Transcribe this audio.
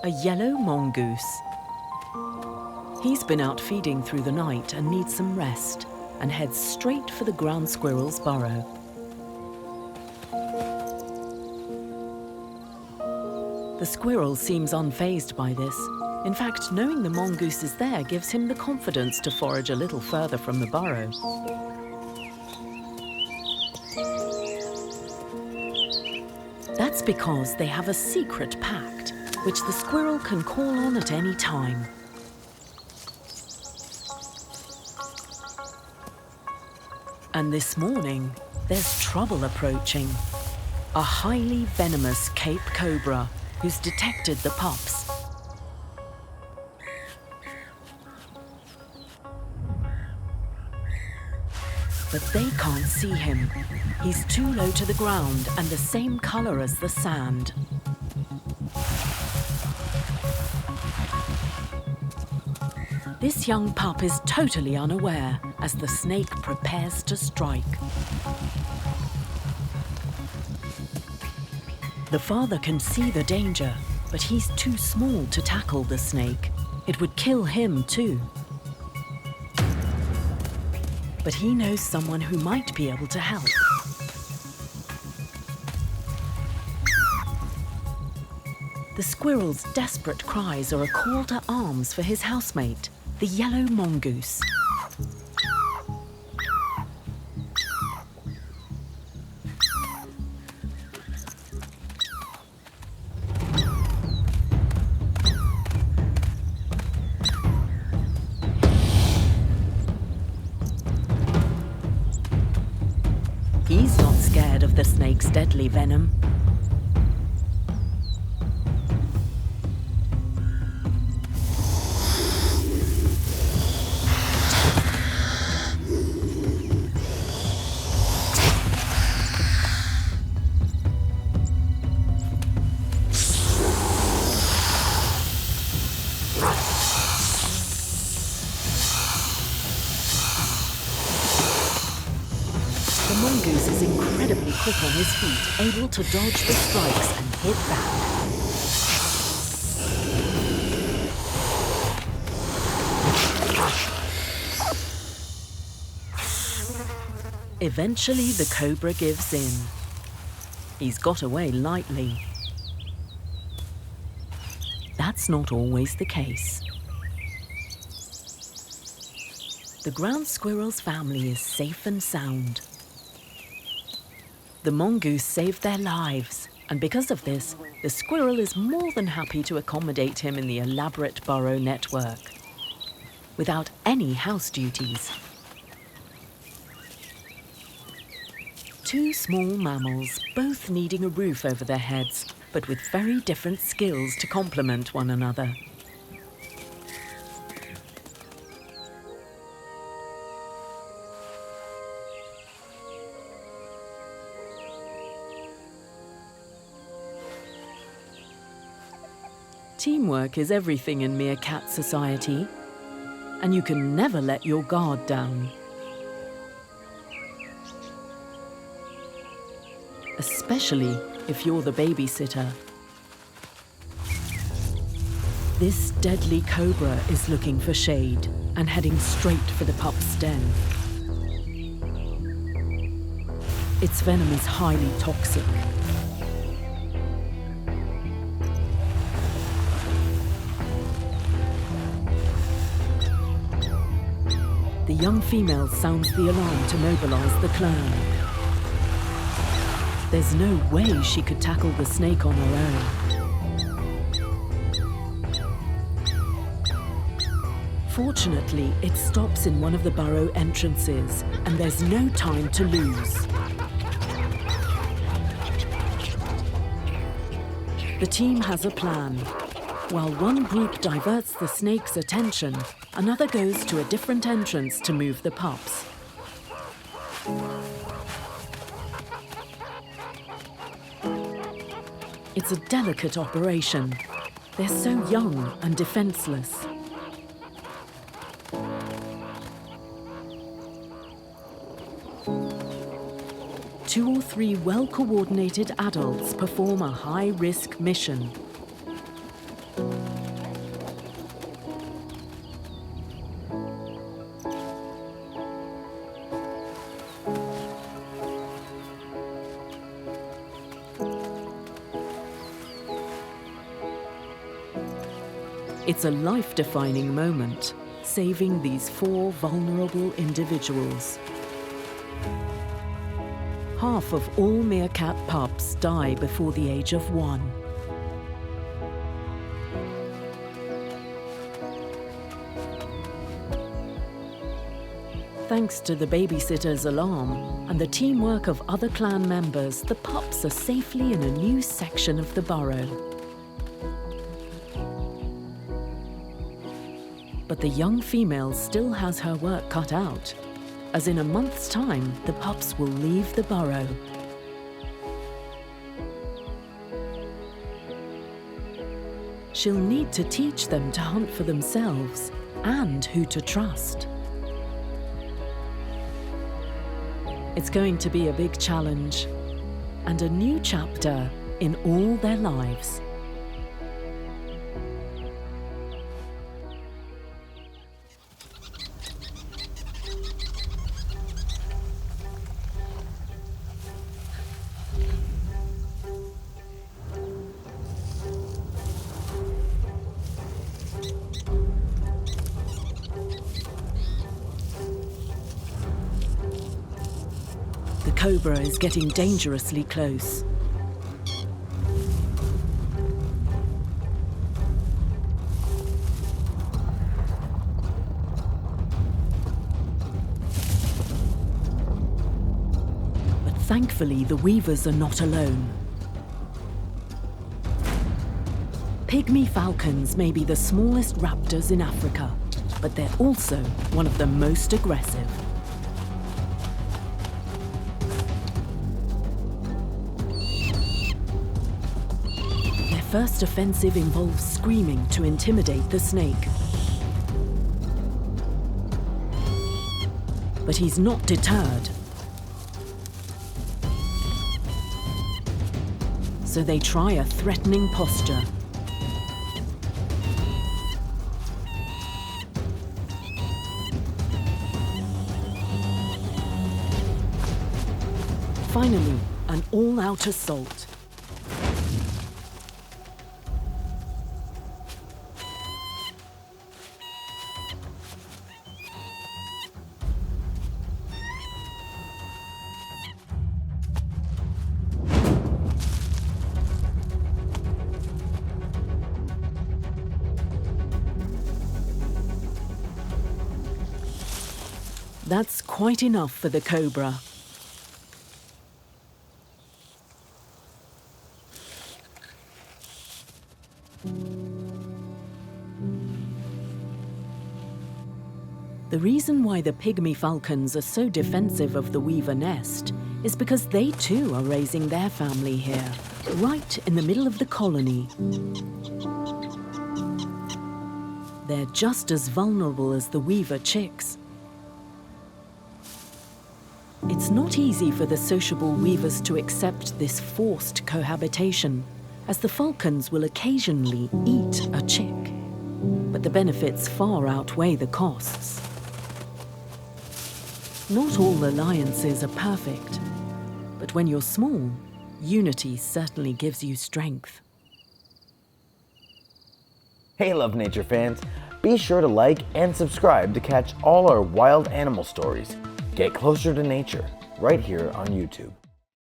a yellow mongoose. He's been out feeding through the night and needs some rest, and heads straight for the ground squirrel's burrow. The squirrel seems unfazed by this. In fact, knowing the mongoose is there gives him the confidence to forage a little further from the burrow. That's because they have a secret pact, which the squirrel can call on at any time. And this morning, there's trouble approaching. A highly venomous Cape Cobra who's detected the pups. But they can't see him. He's too low to the ground and the same color as the sand. This young pup is totally unaware as the snake prepares to strike. The father can see the danger, but he's too small to tackle the snake. It would kill him too. But he knows someone who might be able to help. The squirrel's desperate cries are a call to arms for his housemate, the yellow mongoose. He's not scared of the snake's deadly venom. The mongoose is incredibly quick on his feet, able to dodge the strikes and hit back. Eventually, the cobra gives in. He's got away lightly. That's not always the case. The ground squirrel's family is safe and sound. The mongoose saved their lives, and because of this, the squirrel is more than happy to accommodate him in the elaborate burrow network, without any house duties. Two small mammals, both needing a roof over their heads, but with very different skills to complement one another. Teamwork is everything in Meerkat society, and you can never let your guard down. Especially if you're the babysitter. This deadly cobra is looking for shade and heading straight for the pup's den. Its venom is highly toxic. The young female sounds the alarm to mobilize the clan. There's no way she could tackle the snake on her own. Fortunately, it stops in one of the burrow entrances, and there's no time to lose. The team has a plan. While one group diverts the snake's attention, another goes to a different entrance to move the pups. It's a delicate operation. They're so young and defenseless. Two or three well-coordinated adults perform a high-risk mission. It's a life-defining moment, saving these 4 vulnerable individuals. Half of all meerkat pups die before the age of 1. Thanks to the babysitter's alarm and the teamwork of other clan members, the pups are safely in a new section of the burrow. But the young female still has her work cut out, as in a month's time, the pups will leave the burrow. She'll need to teach them to hunt for themselves and who to trust. It's going to be a big challenge and a new chapter in all their lives. The cobra is getting dangerously close. But thankfully, the weavers are not alone. Pygmy falcons may be the smallest raptors in Africa, but they're also one of the most aggressive. First offensive involves screaming to intimidate the snake. But he's not deterred. So they try a threatening posture. Finally, an all-out assault. That's quite enough for the cobra. The reason why the pygmy falcons are so defensive of the weaver nest is because they too are raising their family here, right in the middle of the colony. They're just as vulnerable as the weaver chicks. It's not easy for the sociable weavers to accept this forced cohabitation, as the falcons will occasionally eat a chick. But the benefits far outweigh the costs. Not all alliances are perfect, but when you're small, unity certainly gives you strength. Hey Love Nature fans, be sure to like and subscribe to catch all our wild animal stories. Get closer to nature right here on YouTube.